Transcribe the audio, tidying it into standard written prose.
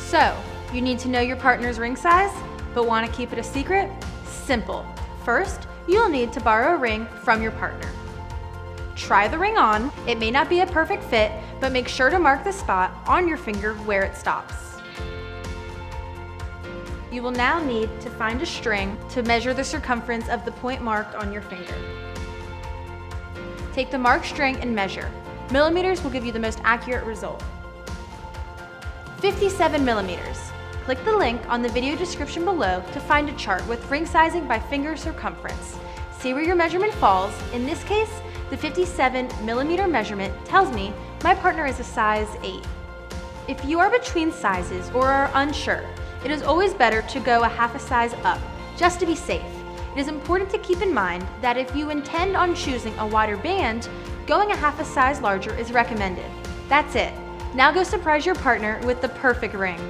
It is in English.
So, you need to know your partner's ring size, but want to keep it a secret? Simple. First, you'll need to borrow a ring from your partner. Try the ring on. It may not be a perfect fit, but make sure to mark the spot on your finger where it stops. You will now need to find a string to measure the circumference of the point marked on your finger. Take the marked string and measure. Millimeters will give you the most accurate result. 57 millimeters. Click the link on the video description below to find a chart with ring sizing by finger circumference. See where your measurement falls. In this case, the 57 millimeter measurement tells me my partner is a size 8. If you are between sizes or are unsure, it is always better to go a half a size up, just to be safe. It is important to keep in mind that if you intend on choosing a wider band, going a half a size larger is recommended. That's it. Now go surprise your partner with the perfect ring.